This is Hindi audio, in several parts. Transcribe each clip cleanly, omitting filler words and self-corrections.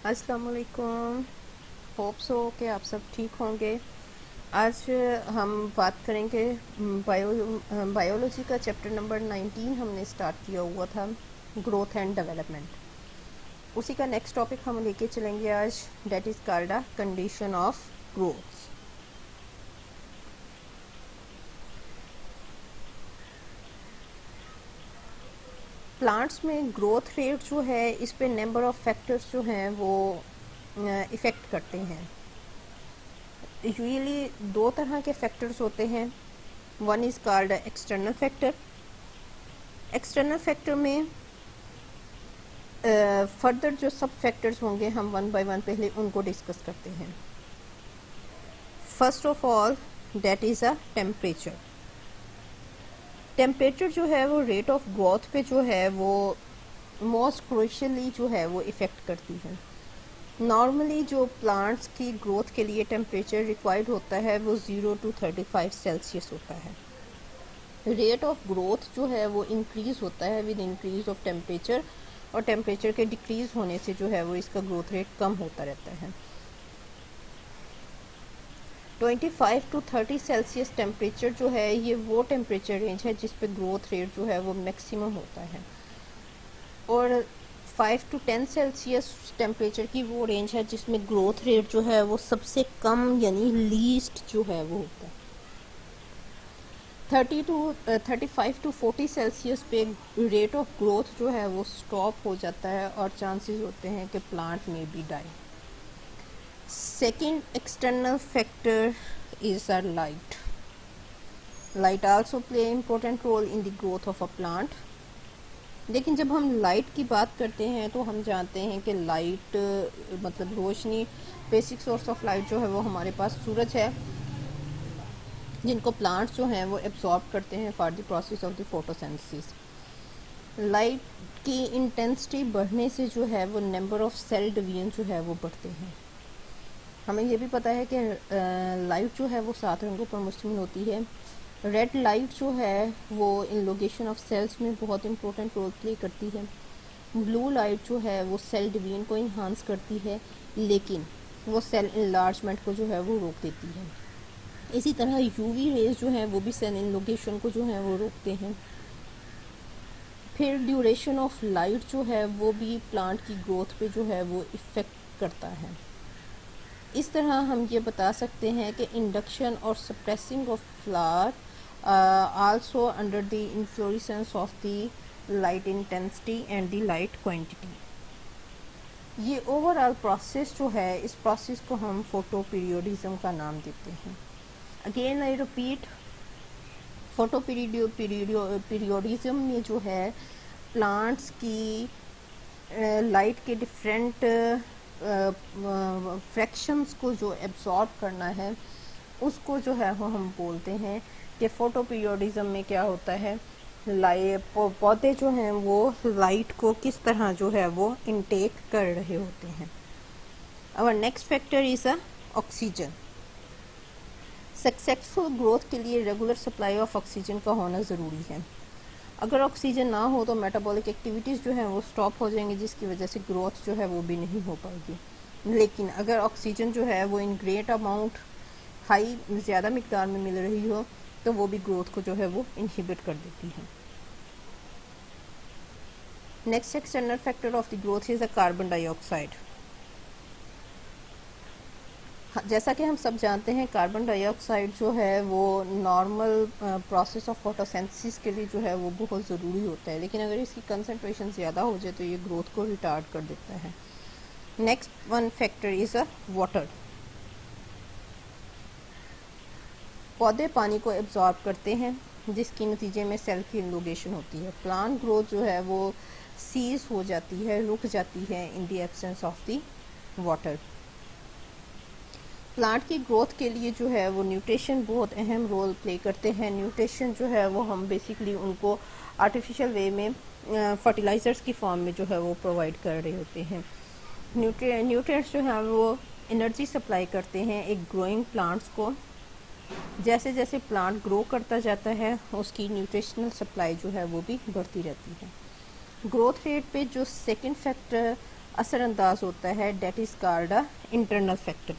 अस्सलाम वालेकुम। होप सो कि आप सब ठीक होंगे। आज हम बात करेंगे बायोलॉजी का चैप्टर नंबर 19 हमने स्टार्ट किया हुआ था, ग्रोथ एंड डेवलपमेंट। उसी का नेक्स्ट टॉपिक हम लेके चलेंगे आज, date is called a condition of growth. Plants में ग्रोथ रेट जो है, इस पे नंबर ऑफ फैक्टर्स जो हैं वो इफ़ेक्ट करते हैं। यूजुअली दो तरह के फैक्टर्स होते हैं। One is called external factor. External factor में फर्दर जो सब फैक्टर्स होंगे हम वन बाय वन पहले उनको डिस्कस करते हैं। First of all that is a temperature. Temperature जो है वो रेट ऑफ ग्रोथ पे जो है वो मोस्ट क्रूशियली जो है वो इफ़ेक्ट करती है। नॉर्मली जो प्लांट्स की ग्रोथ के लिए टेम्परेचर रिक्वायर्ड होता है वो 0 to 35 सेल्सियस होता है। रेट ऑफ ग्रोथ जो है वो इंक्रीज़ होता है विद इंक्रीज ऑफ टेम्परेचर, और टेम्परेचर के डिक्रीज़ होने से जो है वो इसका ग्रोथ रेट कम होता रहता है। 25 to 30 सेल्सियस टेम्परेचर जो है ये वो टेम्परेचर रेंज है जिस पे ग्रोथ रेट जो है वो मैक्सिमम होता है, और 5 to 10 सेल्सियस टेम्परेचर की वो रेंज है जिसमें ग्रोथ रेट जो है वो सबसे कम यानी लीस्ट जो है वो होता है। 35 to 40 सेल्सियस पे रेट ऑफ ग्रोथ जो है वो स्टॉप हो जाता है और चांसेस होते हैं कि प्लांट में बी डाई। Second external factor is a light. Light also play important role in the growth of a plant. लेकिन जब हम लाइट की बात करते हैं तो हम जानते हैं कि लाइट मतलब रोशनी, बेसिक सोर्स ऑफ लाइट जो है वो हमारे पास सूरज है, जिनको प्लांट्स जो हैं वो एब्जॉर्ब करते हैं for the process of the photosynthesis. Light की इंटेंसिटी बढ़ने से जो है वो नंबर ऑफ सेल डिवीजन जो है वो बढ़ते हैं। हमें ये भी पता है कि लाइट जो है वो 7 रंगों पर मुश्तमिल होती है। रेड लाइट जो है वो इनलोगेशन ऑफ सेल्स में बहुत इंपॉर्टेंट रोल प्ले करती है। ब्लू लाइट जो है वो सेल डिवीजन को इन्हांस करती है, लेकिन वो सेल इनलार्जमेंट को जो है वो रोक देती है। इसी तरह यूवी रेज जो है वो भी सेल इनलोगेशन को जो है वो रोकते हैं। फिर ड्यूरेशन ऑफ लाइट जो है वो भी प्लांट की ग्रोथ पे जो है वो इफ़ेक्ट करता है। इस तरह हम ये बता सकते हैं कि इंडक्शन और suppressing of flower also under the inflorescence of the light intensity and the light quantity. ये ओवरऑल प्रोसेस जो है, इस प्रोसेस को हम फोटो पीरियोडिज्म का नाम देते हैं। Again I repeat, photo periodism में जो है प्लांट्स की लाइट के डिफरेंट फ्रैक्शंस को जो एब्जॉर्ब करना है उसको जो है वो हम बोलते हैं कि फोटो पीरियोडिज्म में क्या होता है, पौधे जो हैं वो लाइट को किस तरह जो है वो इनटेक कर रहे होते हैं। Our next factor is a oxygen. Successful growth के लिए रेगुलर सप्लाई ऑफ ऑक्सीजन का होना ज़रूरी है। अगर ऑक्सीजन ना हो तो मेटाबॉलिक एक्टिविटीज़ जो है वो स्टॉप हो जाएंगी, जिसकी वजह से ग्रोथ जो है वो भी नहीं हो पाएगी। लेकिन अगर ऑक्सीजन जो है वो इन ग्रेट अमाउंट हाई ज़्यादा मिकदार में मिल रही हो तो वो भी ग्रोथ को जो है वो इनहिबिट कर देती है। Next external factor of the growth is a carbon dioxide. जैसा कि हम सब जानते हैं कार्बन डाइऑक्साइड जो है वो नॉर्मल प्रोसेस ऑफ फोटोसिंथेसिस के लिए जो है वो बहुत ज़रूरी होता है, लेकिन अगर इसकी कंसंट्रेशन ज़्यादा हो जाए तो ये ग्रोथ को रिटार्ड कर देता है। Next one factor is a water. पौधे पानी को एब्जॉर्ब करते हैं, जिसके नतीजे में सेल की इनलोगेशन होती है। प्लांट ग्रोथ जो है वो सीज हो जाती है, रुक जाती है in the absence of the water. Plant की ग्रोथ के लिए जो है वो न्यूट्रिशन बहुत अहम रोल प्ले करते हैं। न्यूट्रिशन जो है वो हम बेसिकली उनको आर्टिफिशियल वे में फर्टिलाइज़र्स की फॉर्म में जो है वो प्रोवाइड कर रहे होते हैं। न्यूट्रिएंट्स जो हैं वो एनर्जी सप्लाई करते हैं एक ग्रोइंग प्लांट्स को। जैसे जैसे प्लांट ग्रो करता जाता है उसकी न्यूट्रिशनल सप्लाई जो है वो भी बढ़ती रहती है। ग्रोथ रेट पे जो सेकंड फैक्टर असरअंदाज होता है, date is called a internal factor.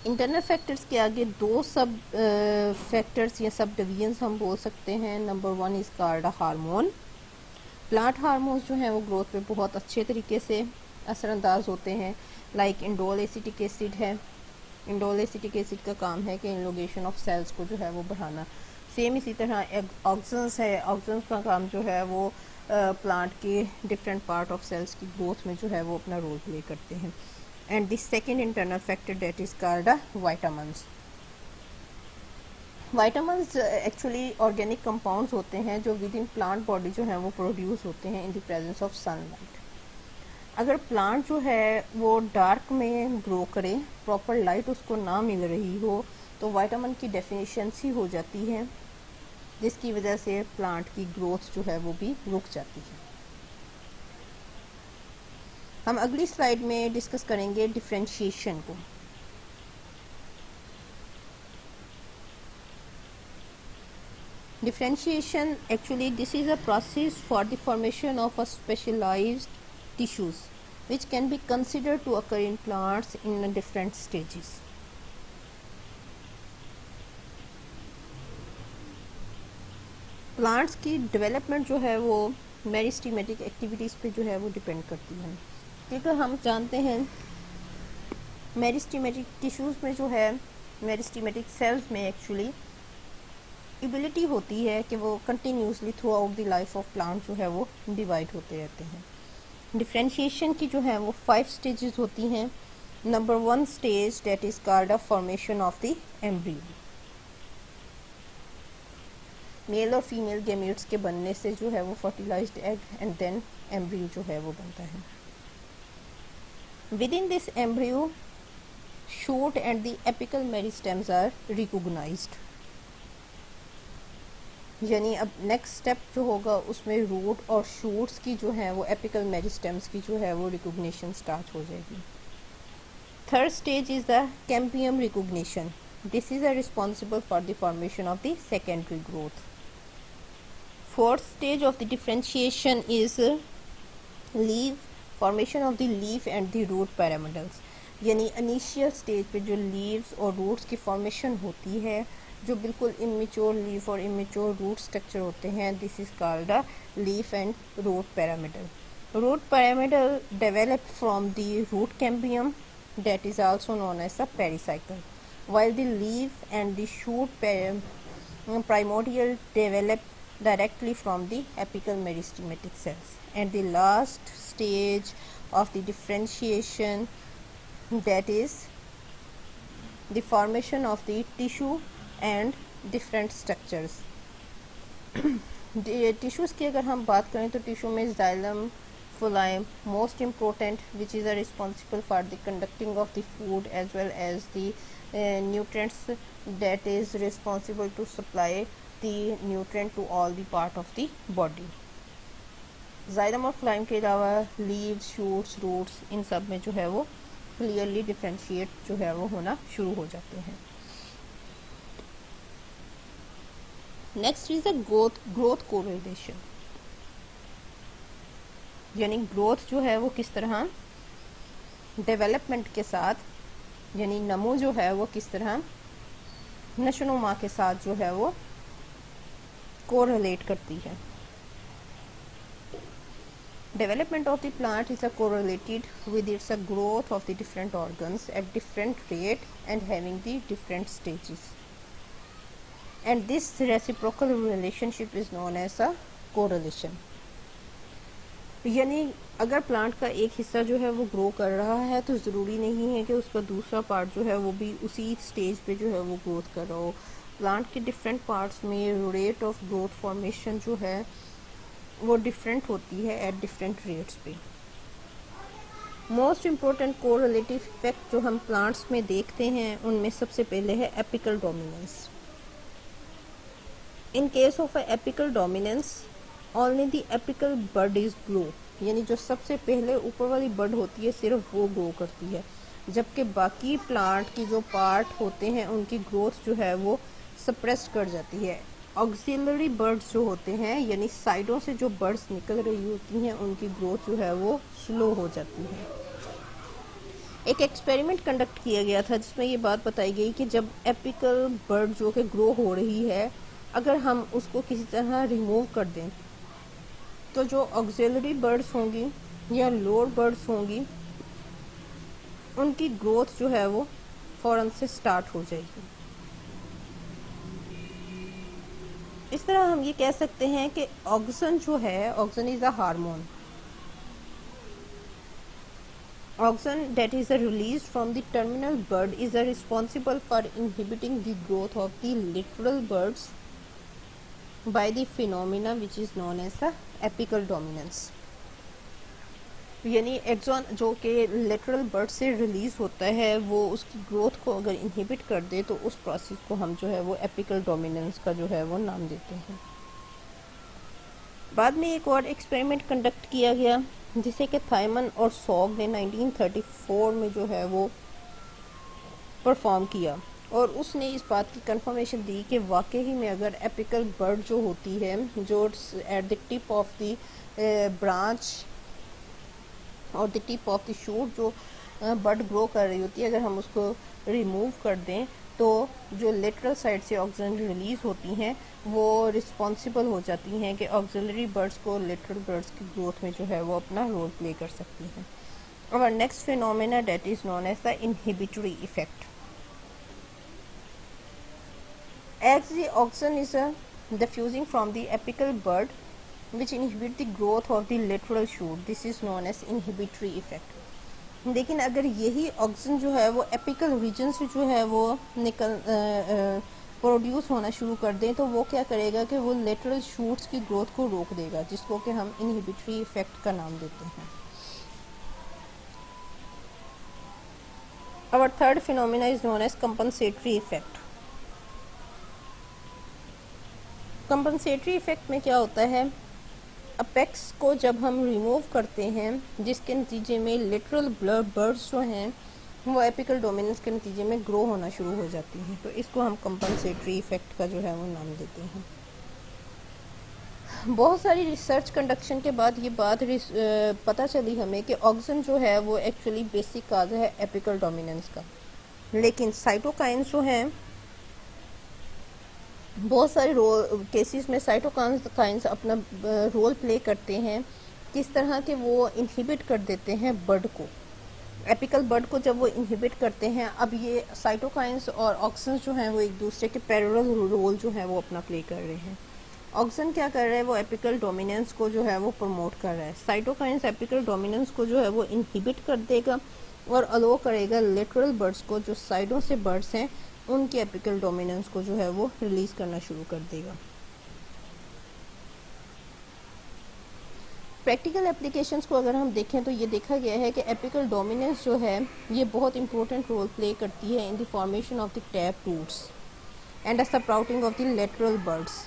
Internal factors के आगे दो सब फैक्टर्स या सब डिवीजन्स हम बोल सकते हैं। Number one is called a hormone. Plant hormones जो हैं वो ग्रोथ पे बहुत अच्छे तरीके से असरअंदाज होते हैं। लाइक इंडोल एसिटिक एसिड है, इंडोल एसिटिक एसिड का काम है कि इनलोगेशन ऑफ सेल्स को जो है वो बढ़ाना। सेम इसी तरह ऑक्सीजन्स है, ऑक्सीजन्स का काम जो है वो प्लांट के डिफरेंट पार्ट ऑफ सेल्स की ग्रोथ में जो है वो अपना रोल प्ले करते हैं। And this second internal factor date is called vitamins. Vitamins actually organic compounds होते हैं जो विद इन प्लांट बॉडी जो है वो प्रोड्यूस होते हैं in the presence of sunlight. अगर प्लांट जो है वो डार्क में ग्रो करे, प्रॉपर लाइट उसको ना मिल रही हो, तो वाइटामिन की डेफिशिएंसी हो जाती है, जिसकी वजह से प्लांट की ग्रोथ जो है वो भी रुक जाती है। हम अगली स्लाइड में डिस्कस करेंगे डिफरेंशिएशन को। Differentiation, actually this is a process for the formation of a specialized tissues which can be considered to occur in plants in different stages. Plants की डेवलपमेंट जो है वो मेरिस्टेमेटिक एक्टिविटीज़ पे जो है वो डिपेंड करती है, क्योंकि हम जानते हैं मेरिस्टेमेटिक टिश्यूज़ में जो है, मेरिस्टेमेटिक सेल्स में एक्चुअली एबिलिटी होती है कि वो continuously through out the life of plant जो है वो डिवाइड होते रहते हैं। डिफरेंशिएशन की जो है वो 5 स्टेजेस होती हैं। Number 1 stage that is called a formation of the embryo. Male और फीमेल गैमेट्स के बनने से जो है वो fertilised egg and then embryo जो है वो बनता है। Within this embryo shoot and the apical meristems are recognised, यानी अब नेक्स्ट स्टेप जो होगा उसमें रूट और शूट्स की जो है वो एपिकल मेरिस्टेम्स की जो है वो रिकॉग्निशन स्टार्ट हो जाएगी। Third stage is the cambium recognition. This is responsible for the formation of the secondary growth. Fourth stage of the differentiation is leave, formation of the leaf and the root pyramidals, यानी इनिशियल स्टेज पे जो लीव्स और रूट्स की फॉर्मेशन होती है, जो बिल्कुल इमेच्योर लीफ और इमेच्योर रूट स्ट्रक्चर होते हैं, this is called the leaf and root pyramidal. Root pyramidal develop from the root cambium that is also known as a pericycle, while the leaf and the shoot primordial develop directly from the apical meristematic cells. And the last stage of the differentiation, that is the formation of the tissue and different structures. Tissues की अगर हम बात करें तो टिश्यू में xylem, phloem most important, which is responsible for the conducting of the food as well as the nutrients, that is responsible to supply the nutrient to all the part of the body. Xylem और phloem के अलावा लीव्स, शूट्स, रूट्स, इन सब में जो है वो क्लियरली डिफ्रेंशिएट जो है वो होना शुरू हो जाते हैं। Next is the growth correlation, यानी ग्रोथ जो है वो किस तरह डेवलपमेंट के साथ, यानी नमो जो है वो किस तरह नशोनुमा के साथ जो है वो कोरिलेट करती है। Development of the plant is correlated with its growth of the different organs at different rate and having the different stages, and this reciprocal relationship is known as a correlation. यानी अगर प्लांट का एक हिस्सा जो है वो ग्रो कर रहा है तो ज़रूरी नहीं है कि उसका दूसरा पार्ट जो है वो भी उसी स्टेज पे जो है वो ग्रोथ कर रहा हो। प्लांट के डिफरेंट पार्ट्स में रेट ऑफ ग्रोथ फॉर्मेशन जो है वो डिफरेंट होती है एट डिफरेंट रेट्स पे। मोस्ट इम्पोर्टेंट कोरिलेटिव इफेक्ट जो हम प्लांट्स में देखते हैं उनमें सबसे पहले है apical dominance. In case of apical dominance only the apical bud is grow, यानी जो सबसे पहले ऊपर वाली बड होती है सिर्फ वो ग्रो करती है, जबकि बाकी प्लांट की जो पार्ट होते हैं उनकी ग्रोथ जो है वो सप्रेस कर जाती है। ऑक्सिलरी बर्ड्स जो होते हैं, यानी साइडों से जो बर्ड्स निकल रही होती हैं, उनकी ग्रोथ जो है वो स्लो हो जाती है। एक एक्सपेरिमेंट कंडक्ट किया गया था जिसमें ये बात बताई गई कि जब एपिकल बर्ड जो कि ग्रो हो रही है, अगर हम उसको किसी तरह रिमूव कर दें तो जो ऑक्सिलरी बर्ड्स होंगी या लोअर बर्ड्स होंगी, उनकी ग्रोथ जो है वो फ़ौरन से स्टार्ट हो जाएगी। इस तरह हम ये कह सकते हैं कि ऑक्सिन जो है, auxin is a hormone. Auxin that is released from the terminal bud is responsible for inhibiting the growth of the lateral buds by the phenomena which is known as the apical dominance। यानी एक्सॉन जो कि लेटरल बर्ड से रिलीज होता है, वो उसकी ग्रोथ को अगर इनहिबिट कर दे तो उस प्रोसेस को हम जो है वो एपिकल डोमिनेंस का जो है वो नाम देते हैं। बाद में एक और एक्सपेरिमेंट कंडक्ट किया गया जिसे कि थाइमन और सॉग ने 1934 में जो है वो परफॉर्म किया, और उसने इस बात की कंफर्मेशन दी कि वाकई में अगर एपिकल बर्ड जो होती है, जो at the tip of the branch और the tip of the shoot जो बर्ड ग्रो कर रही होती है, अगर हम उसको रिमूव कर दें तो जो लेटरल साइड से ऑक्सीजन रिलीज होती हैं वो रिस्पॉन्सिबल हो जाती हैं कि ऑक्सिलरी बर्ड्स को लेटरल बर्ड्स की ग्रोथ में जो है वो अपना रोल प्ले कर सकती हैं। और next phenomena that is known as the inhibitory effect. As the auxin is diffusing from the apical bud which inhibit the growth of the lateral shoot, this is known as inhibitory effect। लेकिन अगर यही ऑक्सीजन जो है वो एपिकल रीजन से जो है वो निकल प्रोड्यूस होना शुरू कर दें तो वो क्या करेगा कि वो लेटरल शूट्स की ग्रोथ को रोक देगा, जिसको कि हम इनहिबिटरी इफेक्ट का नाम देते हैं। Our third phenomena is known as compensatory effect। Compensatory effect में क्या होता है, अपेक्स को जब हम रिमूव करते हैं जिसके नतीजे में लिटरल बर्ड्स जो हैं वो एपिकल डोमिनेंस के नतीजे में ग्रो होना शुरू हो जाती हैं, तो इसको हम कंपनसेटरी इफेक्ट का जो है वो नाम देते हैं। बहुत सारी रिसर्च कंडक्शन के बाद ये बात पता चली हमें कि ऑक्सीजन जो है वो एक्चुअली बेसिक काज है एपिकल डोमिनेंस का, लेकिन साइटोकाइंस जो हैं बहुत सारे केसेस में साइटोकाइंस अपना रोल प्ले करते हैं, किस तरह के वो इनहिबिट कर देते हैं बर्ड को, एपिकल बर्ड को जब वो इनहिबिट करते हैं। अब ये साइटोकाइंस और ऑक्सीजन जो हैं वो एक दूसरे के पैरेलल रोल जो है वो अपना प्ले कर रहे हैं। ऑक्सीजन क्या कर रहा है, वो एपिकल डोमिनेंस को जो है वो प्रमोट कर रहा है। साइटोकाइंस एपिकल डोमिनेंस को जो है वो इनहिबिट कर देगा और अलो करेगा लेटरल बर्ड्स को, जो साइडों से बर्ड्स हैं उनके एपिकल डोमिनेंस को जो है वो रिलीज करना शुरू कर देगा। प्रैक्टिकल एप्लीकेशंस को अगर हम देखें तो ये देखा गया है कि एपिकल डोमिनेंस जो है ये बहुत इंपॉर्टेंट रोल प्ले करती है in the formation of the tap roots and the sprouting of the lateral buds,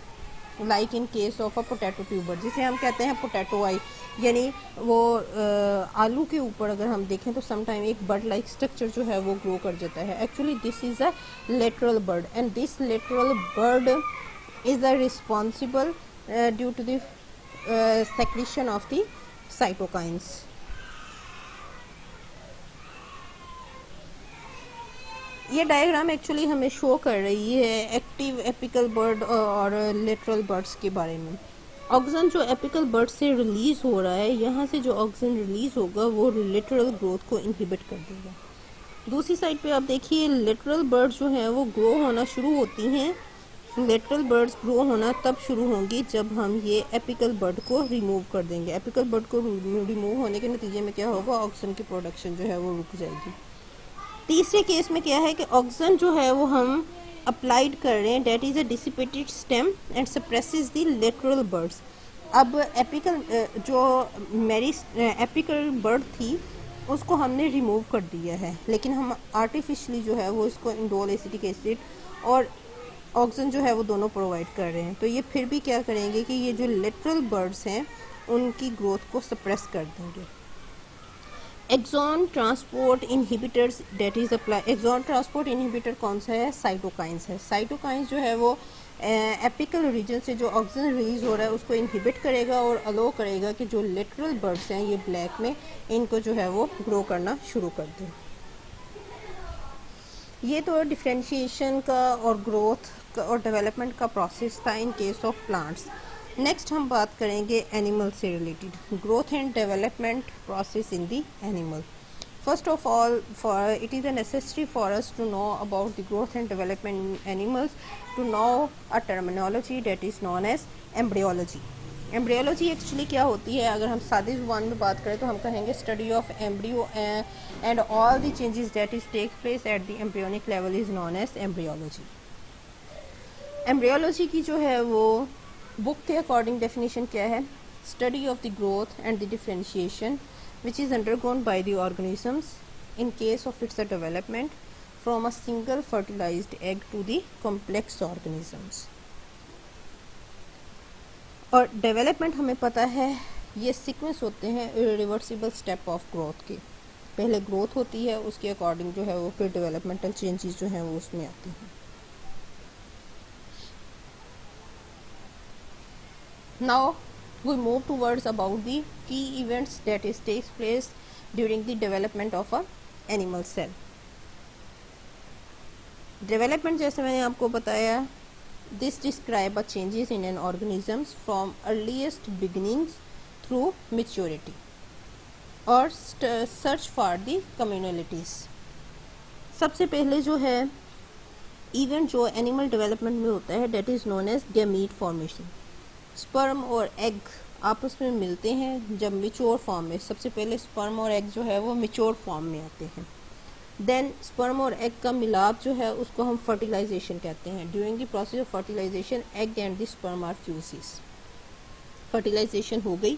like in case of a potato tuber, जिसे हम कहते हैं पोटैटो आई, यानी वो आलू के ऊपर अगर हम देखें तो समटाइम एक बर्ड लाइक स्ट्रक्चर जो है वो ग्रो कर जाता है। Actually this is a lateral bud and this lateral bud is a responsible due to the secretion of the cytokines. ये डायग्राम एक्चुअली हमें शो कर रही है एक्टिव एपिकल बर्ड और लेटरल बर्ड्स के बारे में। ऑक्सीजन जो एपिकल बर्ड से रिलीज हो रहा है, यहाँ से जो ऑक्सीजन रिलीज होगा वो लेटरल ग्रोथ को इनहिबिट कर देगा। दूसरी साइड पे आप देखिए लेटरल बर्ड्स जो हैं वो ग्रो होना शुरू होती हैं। लेटरल बर्ड्स ग्रो होना तब शुरू होंगी जब हम ये एपिकल बर्ड को रिमूव कर देंगे। एपिकल बर्ड को रिमूव होने के नतीजे में क्या होगा, ऑक्सीजन की प्रोडक्शन जो है वो रुक जाएगी। तीसरे केस में क्या है कि ऑक्सीजन जो है वो हम अप्लाइड कर रहे हैं, that is a dissipated stem and suppresses the lateral birds. अब एपिकल जो मेरी एपिकल बर्ड थी उसको हमने रिमूव कर दिया है, लेकिन हम आर्टिफिशियली जो है वो इसको इंडोल एसिटिक एसिड और ऑक्सीजन जो है वो दोनों प्रोवाइड कर रहे हैं। तो ये फिर भी क्या करेंगे कि ये जो लेटरल बर्ड्स हैं उनकी ग्रोथ को सप्रेस कर देंगे। Auxin transport inhibitors that is apply. Auxin transport inhibitor कौन सा है, साइटोकाइंस है। साइटोकाइंस जो है वो एपिकल रीजन से जो ऑक्सीजन रिलीज हो रहा है उसको इनहिबिट करेगा और अलो करेगा कि जो लेटरल बर्ड्स हैं ये ब्लैक में इनको जो है वो ग्रो करना शुरू कर दें। ये तो डिफ्रेंशिएशन का और ग्रोथ और डेवलपमेंट का प्रोसेस था इन केस ऑफ प्लांट्स। नेक्स्ट हम बात करेंगे एनिमल से related growth and development process in the animal. First of all, it is necessary for us to know about the growth and development in animals, to know a terminology that is known as embryology. Embryology actually क्या होती है? अगर हम सादी जुबान में बात करें तो हम कहेंगे study of embryo and all the changes that is take place at the embryonic level is known as embryology. Embryology की जो है वो बुक के अकॉर्डिंग डेफिनेशन क्या है? Study of the growth and the differentiation which is undergone by the organisms in case of its development from a single fertilized egg to the complex organisms। और डेवलपमेंट हमें पता है ये सीक्वेंस होते हैं इरिवर्सिबल स्टेप ऑफ ग्रोथ के। पहले ग्रोथ होती है, उसके अकॉर्डिंग जो है वो फिर डेवलपमेंटल चेंजेस जो हैं वो उसमें आती हैं। Now we move towards about the key events that is takes place during the development of a animal cell। development जैसे मैंने आपको बताया, this describe a changes in an organisms from earliest beginnings through maturity और search for the communalities। सबसे पहले जो है इवेंट जो एनिमल डेवलपमेंट में होता है that is known as gamete formation। Sperm और एग आपस में मिलते हैं जब मिच्योर फॉर्म में। सबसे पहले स्पर्म और एग जो है वो मिच्योर फॉर्म में आते हैं। देन स्पर्म और एग का मिलाप जो है उसको हम फर्टिलाइजेशन कहते हैं। During the process of fertilisation egg and the sperm are fuses. Fertilisation हो गई,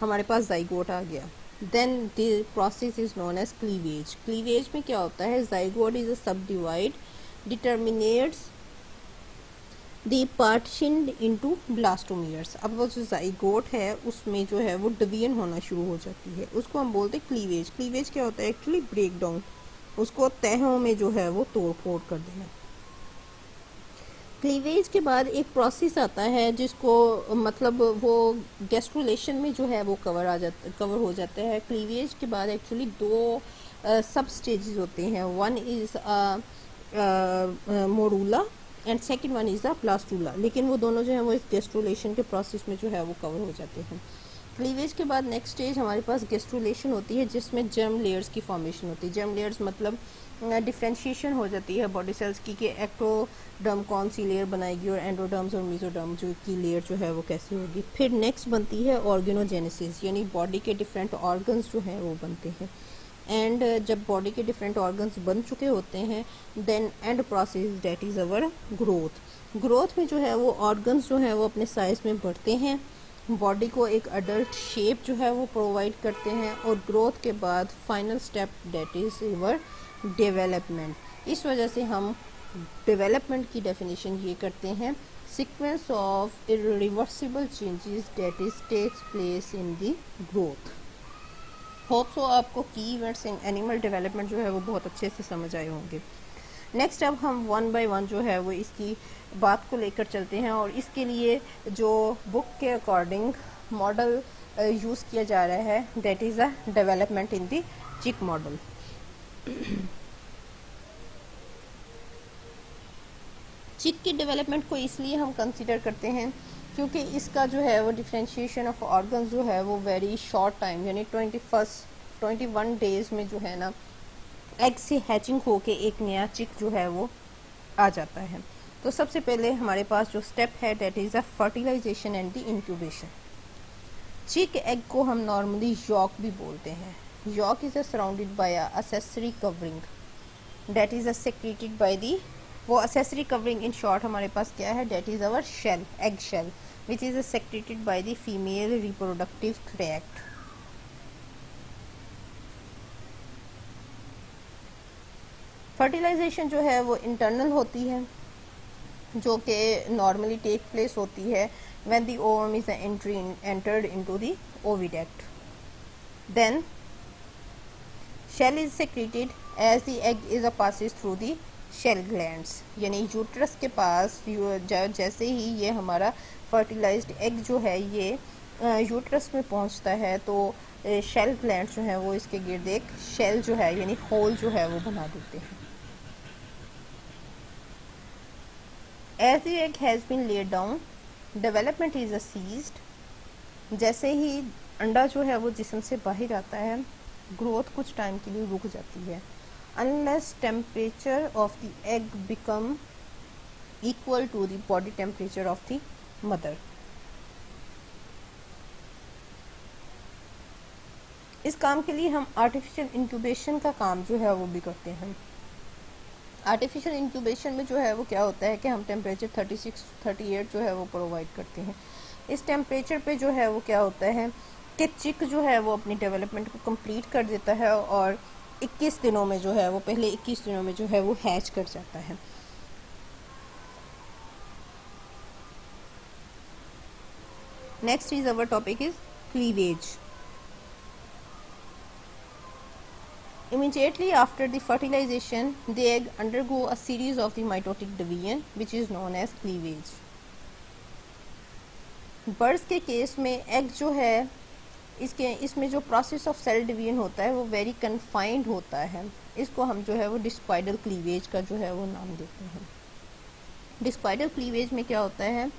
हमारे पास जाइगोट आ गया। Then the process is known as cleavage. Cleavage में क्या होता है? Zygote is a sub divide determinates the partition into blastomeres. अब वो जो जाइगोट है उसमें जो है वो डिवीजन होना शुरू हो जाती है, उसको हम बोलते हैं क्लीवेज। क्लीवेज क्या होता है? एक्चुअली ब्रेक डाउन, उसको तहों में जो है वो तोड़ फोड़ कर देना। क्लीवेज के बाद एक प्रोसेस आता है जिसको मतलब वो गैस्ट्रुलेशन में जो है वो कवर हो जाता है। क्लीवेज के बाद एक्चुअली दो सब स्टेजेस होते हैं। One is morula and second one is the blastula, लेकिन वो दोनों जो है वो इस गैस्ट्रुलेशन के प्रोसेस में जो है वो कवर हो जाते हैं। क्लीवेज के बाद नेक्स्ट स्टेज हमारे पास गैस्ट्रुलेशन होती है जिसमें जर्म लेयर्स की फॉर्मेशन होती है। जर्म लेयर्स मतलब डिफ्रेंशिएशन हो जाती है बॉडी सेल्स की कि एक्टोडर्म कौन सी लेयर बनाएगी और एंडोडर्म्स और मेसोडर्म जो की लेयर जो है वो कैसी होगी। फिर नेक्स्ट बनती है ऑर्गेनोजेनेसिस, यानी बॉडी के डिफरेंट ऑर्गन्स जो हैं वो बनते हैं। एंड जब बॉडी के डिफरेंट ऑर्गन्स बन चुके होते हैं then and process that is our growth. Growth में जो है वो ऑर्गन्स जो हैं वो अपने साइज में बढ़ते हैं, बॉडी को एक अडल्ट शेप जो है वो प्रोवाइड करते हैं और ग्रोथ के बाद final step date is our development. इस वजह से हम डेवलपमेंट की डेफिनेशन ये करते हैं sequence of irreversible changes that is takes place in the growth. Hope so आपको की इवेंट्स इन एनिमल डेवलपमेंट जो है वो बहुत अच्छे से समझ आए होंगे। नेक्स्ट अब हम वन बाय वन जो है वो इसकी बात को लेकर चलते हैं और इसके लिए जो बुक के अकॉर्डिंग मॉडल यूज़ किया जा रहा है that is a development in the चिक मॉडल। चिक की डेवलपमेंट को इसलिए हम कंसिडर करते हैं क्योंकि इसका जो है वो डिफ्रेंशिएशन ऑफ ऑर्गन्स जो है वो वेरी शॉर्ट टाइम यानी 21 डेज में जो है ना एग से हैचिंग होके एक नया चिक जो है वो आ जाता है। तो सबसे पहले हमारे पास जो स्टेप है that is a fertilisation and the incubation. Chick egg को हम नॉर्मली यॉक भी बोलते हैं। Yolk is surrounded by a accessory covering that is secreted by the वो असेसरी कवरिंग इन शॉर्ट हमारे पास क्या है that is our shell, egg shell which is secreted by the female reproductive tract. Fertilisation जो है वो इंटरनल होती है जो कि नॉर्मली टेक प्लेस होती है when the ovum is entered into the oviduct. Then shell is secreted as the egg is a passes through the shell glands, यानी यूट्रस के पास जैसे ही ये हमारा फर्टिलाइज्ड एग जो है ये यूट्रस में पहुंचता है तो शेल ग्लैंड्स जो है वो इसके गिर्द एक शेल जो है यानी होल जो है वो बना देते हैं। As the egg has been laid down development is ceased, जैसे ही अंडा जो है वो जिस्म से बाहर आता है ग्रोथ कुछ टाइम के लिए रुक जाती है, unless temperature of the egg become equal to the body temperature of the mother. इस काम के लिए हम आर्टिफिशियल इंक्यूबेशन का काम जो है वो भी करते हैं। आर्टिफिशियल इंक्यूबेशन में जो है वो क्या होता है कि हम टेम्परेचर 36-38 जो है वो प्रोवाइड करते हैं। इस टेम्परेचर पे जो है वो क्या होता है कि चिक जो है वो अपनी डेवलपमेंट को कंप्लीट कर देता है और 21 दिनों में जो है वो पहले 21 दिनों में जो है वो हैच कर जाता है। Next is our topic is cleavage. Immediately after the fertilization, the egg undergo a series of the mitotic division, which is known as cleavage. Birds के केस में एग जो है इसमें जो प्रोसेस ऑफ सेल डिवीजन होता है वो वेरी कन्फाइंड होता है। इसको हम जो है वो डिस्क्वाइडल क्लीवेज का जो है वो नाम देते हैं। डिस्क्वाइडल क्लीवेज में क्या होता है,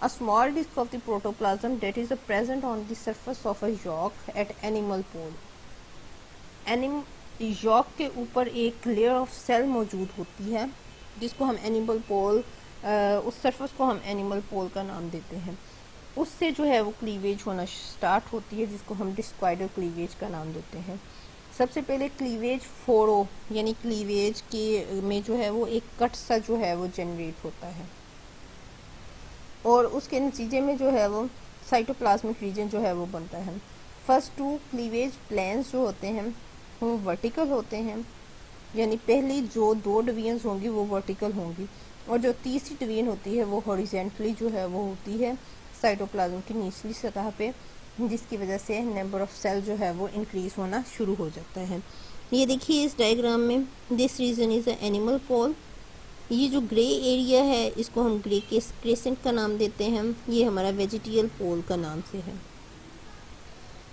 a small disc of the protoplasm that is present on the surface of a yolk at animal pole. Yolk के ऊपर एक लेयर ऑफ सेल मौजूद होती है जिसको हम एनिमल पोल, उस सरफेस को हम एनिमल पोल का नाम देते हैं। उससे जो है वो क्लीवेज होना स्टार्ट होती है जिसको हम डिस्क्वाइडल क्लीवेज का नाम देते हैं। सबसे पहले क्लीवेज फोरो यानी क्लीवेज के में जो है वो एक कट सा जो है वो जनरेट होता है और उसके नतीजे में जो है वो साइटोप्लाज्मिक रीजन जो है वो बनता है। फर्स्ट टू क्लीवेज प्लेन्स जो होते हैं वो वर्टिकल होते हैं, यानी पहली जो 2 डिवीजन्स होंगी वो वर्टिकल होंगी और जो तीसरी डिवीजन होती है वो हॉरिजेंटली जो है वो होती है साइटोप्लाज्म की निचली सतह पे, जिसकी वजह से नंबर ऑफ सेल जो है वो इंक्रीज होना शुरू हो जाता है। ये देखिए इस डायग्राम में, this region is a animal pole. ये जो ग्रे एरिया है इसको हम ग्रे क्रेसेंट का नाम देते हैं, ये हमारा वेजिटियल पोल का नाम से है।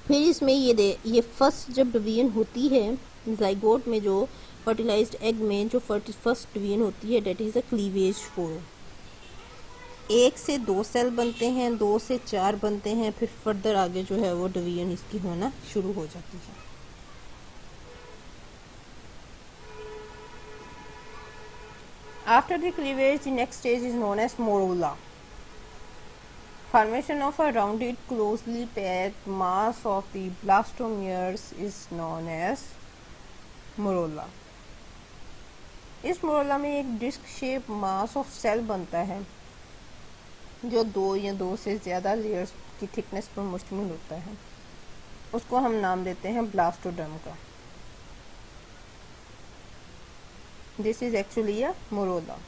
फिर इसमें ये फर्स्ट जब डिवीजन होती है जाइगोट में, जो फर्टिलाइज्ड एग में जो फर्स्ट डिवीजन होती है डेट इज़ अ क्लीवेज फोरो। 1 से 2 सेल बनते हैं, 2 से 4 बनते हैं, फिर फर्दर आगे जो है वो डिवीजन इसकी होना शुरू हो जाती है। After the cleavage the next stage is known as morula. Formation of a rounded, closely packed mass of the blastomeres is known as morolla. इस मोरोला में एक disc shape mass of cell बनता है जो 2 या 2 से ज़्यादा लेयर्स की थिकनेस पर मुश्तमिल होता है। उसको हम नाम देते हैं ब्लास्टोडर्म का। दिस इज एक्चुअली अ मोरोला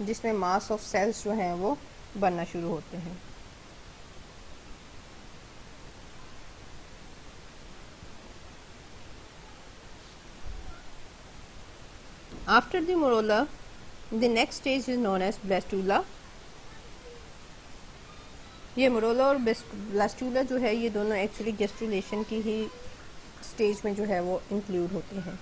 जिसमें मास ऑफ सेल्स जो हैं वो बनना शुरू होते हैं। After the morolla, the next stage is known as blastula. ये मोरोला और ब्लास्टूला जो है ये दोनों एक्चुअली गेस्ट्रुलेशन की ही स्टेज में जो है वो इंक्लूड होते हैं।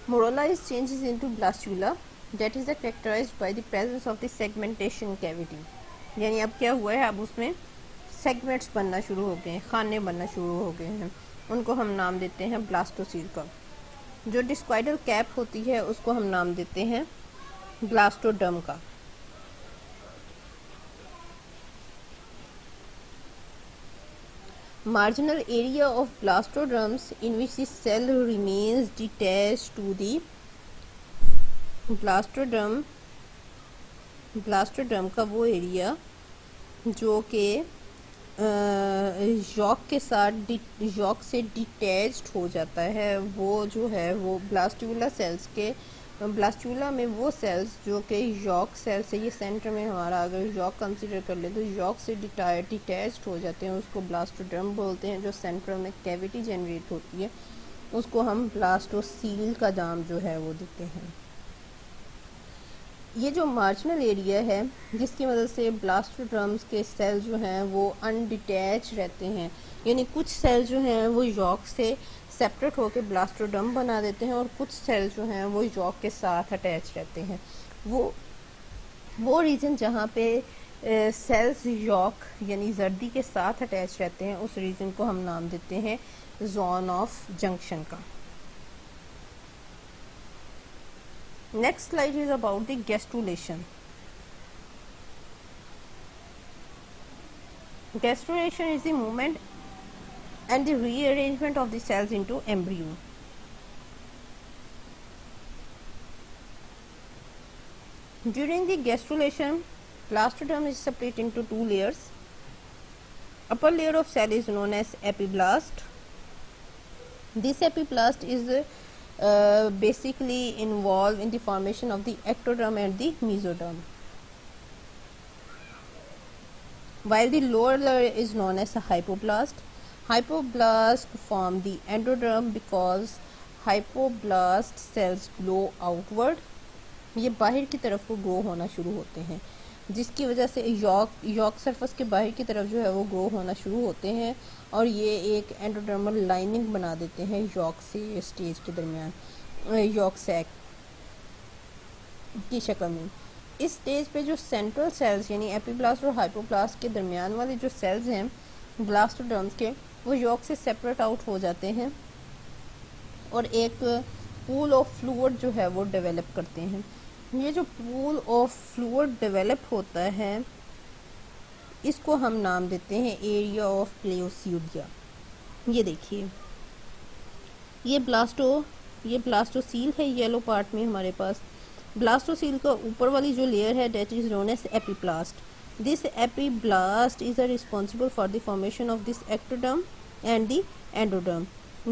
Morolla is changes into blastula that is characterized by the presence of the segmentation cavity. यानी अब क्या हुआ है, अब उसमें सेगमेंट्स बनना शुरू हो गए हैं, खाने बनना शुरू हो गए हैं। उनको हम नाम देते हैं ब्लास्टोसील का। जो डिस्क्वाइडल कैप होती है उसको हम नाम देते हैं ब्लास्टोडर्म का। marginal area of blastoderms in which the cell remains detached to the blastoderm का वो एरिया जो कि यॉक के साथ यॉक से डिटैच्ड हो जाता है, वो जो है वो ब्लास्टुला सेल्स के ब्लास्टुला में वो सेल्स जो कि यॉर्क सेल्स है, ये सेंटर में हमारा अगर यॉर्क कंसीडर कर ले तो यॉर्क से डिटैच्ड हो जाते हैं, उसको ब्लास्टोडर्म बोलते हैं। जो सेंटर में कैविटी जनरेट होती है उसको हम ब्लास्टोसील का नाम जो है वो देते हैं। ये जो मार्जिनल एरिया है जिसकी मदद से ब्लास्टोड्रम्स के सेल जो हैं वो अनडिटैच रहते हैं, यानी कुछ सेल जो हैं वो यॉर्क से सेपरेट होकर ब्लास्टोड्रम बना देते हैं और कुछ सेल जो हैं वो यॉर्क के साथ अटैच रहते हैं। वो रीजन जहाँ पे सेल्स यॉर्क यानी जर्दी के साथ अटैच रहते हैं उस रीजन को हम नाम देते हैं जोन ऑफ जंक्शन का। Next slide is about the gastrulation. Gastrulation is the movement and the rearrangement of the cells into embryo. During the gastrulation, blastoderm is split into two layers. Upper layer of cell is known as epiblast. This epiblast is basically involved in the formation of the ectoderm and the mesoderm, while the lower layer is known as a hypoblast. Hypoblast form the endoderm because hypoblast cells grow outward. ये बाहर की तरफ को ग्रो होना शुरू होते हैं, जिसकी वजह से यॉर्क सरफेस के बाहर की तरफ जो है वो ग्रो होना शुरू होते हैं और ये एक एंडोडर्मल लाइनिंग बना देते हैं यॉर्क से स्टेज के दरमियान, यॉर्क सैक की शक्ल में। इस स्टेज पे जो सेंट्रल सेल्स यानी एपिब्लास्ट और हाइपोब्लास्ट के दरमियान वाले जो सेल्स हैं ब्लास्टोडर्म्स के, वो यॉर्क से सेपरेट आउट हो जाते हैं और एक पूल ऑफ फ्लूइड जो है वो डेवलप करते हैं। ये जो पूल ऑफ फ्लूइड डेवलप होता है इसको हम नाम देते हैं एरिया ऑफ प्लेओसीडिया। ये देखिए ये ब्लास्टोसील है, येलो पार्ट में हमारे पास। ब्लास्टोसील का ऊपर वाली जो लेयर है that is known as epiblast. This epiblast is responsible for the formation of this ectoderm and the endoderm,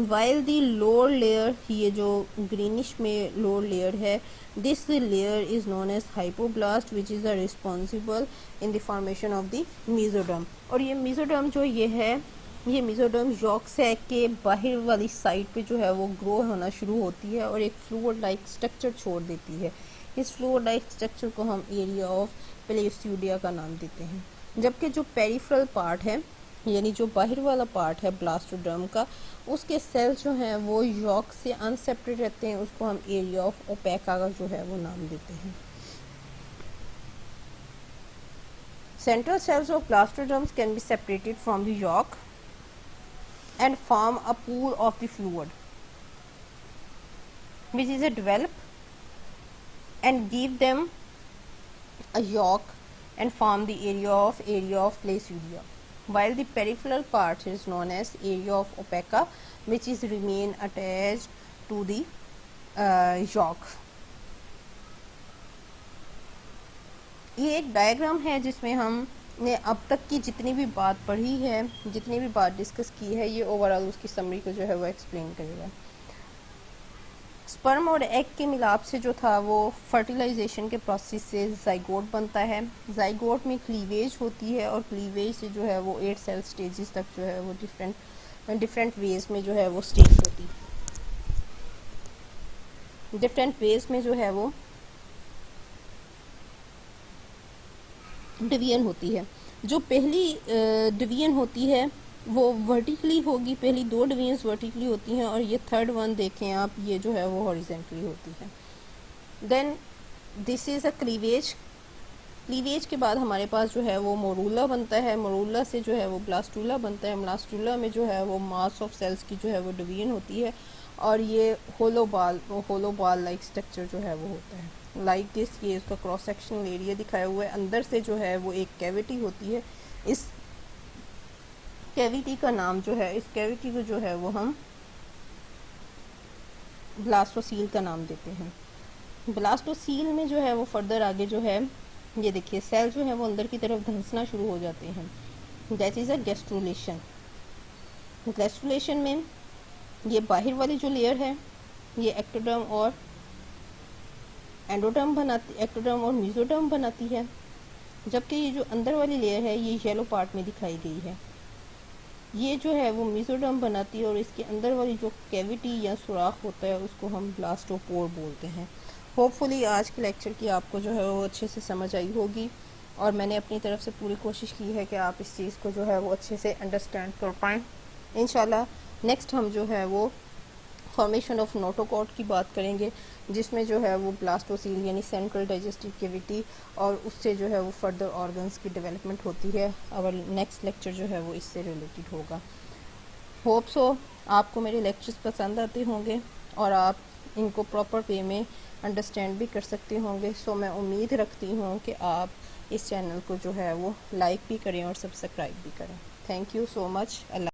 while the lower layer, ये जो ग्रीनिश में लोअर लेयर है, this layer is known as hypoblast which is responsible in the formation of the mesoderm। और ये mesoderm जो ये mesoderm यॉर्क सैक के बाहर वाली साइड पे जो है वो ग्रो होना शुरू होती है और एक फ्लूइड लाइक स्ट्रक्चर छोड़ देती है। इस फ्लूइड लाइक स्ट्रक्चर को हम एरिया ऑफ प्लेओसीडिया का नाम देते हैं। जबकि जो पेरिफेरल पार्ट है यानी जो बाहर वाला पार्ट है ब्लास्टोडर्म का, उसके सेल्स जो हैं वो यॉर्क से अनसेपरेट रहते हैं, उसको हम एरिया ऑफ ओपेका का जो है वो नाम देते हैं। Central cells of blastoderms can be separated from the yolk and form a pool of the fluid which is a develop and give them a yolk and form the area of placidia, while the peripheral part is known as area of opeca which is remain attached to the yolk। ये एक डायग्राम है जिसमें हमने अब तक की जितनी भी बात पढ़ी है, जितनी भी बात डिस्कस की है, ये ओवरऑल उसकी समरी को जो है वो एक्सप्लेन करेगा। स्पर्म और एग के मिलाप से जो था वो फर्टिलाइजेशन के प्रोसेस से जाइगोट बनता है। जाइगोट में क्लीवेज होती है और क्लीवेज से जो है वो 8 सेल स्टेजेस तक जो है वो डिफरेंट वेज में जो है वो स्टेज होती है, डिफरेंट वेज में जो है वो डिवीजन होती है। जो पहली डिवीजन होती है वो वर्टिकली होगी, पहली 2 डिवीजन्स वर्टिकली होती हैं और ये थर्ड वन देखें आप, ये जो है वो हॉरिजेंटली होती है। Then this is a cleavage. Cleavage के बाद हमारे पास जो है वो मोरूला बनता है, मोरूला से जो है वो ब्लास्टुला बनता है, ब्लास्टुला में जो है वो मास ऑफ सेल्स की जो है वो डिवीजन होती है और ये होलो बाल लाइक स्ट्रक्चर जो है वो होता है लाइक दिस। ये इसका क्रॉस सेक्शनल एरिया दिखाया हुआ है, अंदर से जो है वो एक कैविटी होती है। इस कैविटी का नाम जो है, इस कैविटी को जो है वो हम ब्लास्टोसील का नाम देते हैं। ब्लास्टोसील में जो है वो फर्दर आगे जो है ये देखिए सेल जो है वो अंदर की तरफ धंसना शुरू हो जाते हैं, that is a gastrulation. Gastrulation में ये बाहर वाली जो लेयर है ये एक्टोडर्म और एंडोडर्म बनाती, एक्टोडर्म और मेसोडर्म बनाती है, जबकि ये जो अंदर वाली लेयर है ये येलो पार्ट में दिखाई गई है, ये जो है वो मेसोडर्म बनाती है और इसके अंदर वाली जो कैविटी या सुराख होता है उसको हम ब्लास्टोपोर बोलते हैं। होपफुली आज के लेक्चर की आपको जो है वो अच्छे से समझ आई होगी और मैंने अपनी तरफ से पूरी कोशिश की है कि आप इस चीज़ को जो है वो अच्छे से अंडरस्टैंड कर पाएँ। इंशाल्लाह नेक्स्ट हम जो है वो फॉर्मेशन ऑफ नोटोकॉट की बात करेंगे, जिसमें जो है वो ब्लास्टोसील यानी सेंट्रल डाइजेस्टिव कैविटी और उससे जो है वो फर्दर ऑर्गन्स की डेवलपमेंट होती है। और नेक्स्ट लेक्चर जो है वो इससे रिलेटेड होगा। होप सो आपको मेरे लेक्चर्स पसंद आते होंगे और आप इनको प्रॉपर वे में अंडरस्टैंड भी कर सकते होंगे। सो मैं उम्मीद रखती हूँ कि आप इस चैनल को जो है वो लाइक भी करें और सब्सक्राइब भी करें। Thank you so much. Allah.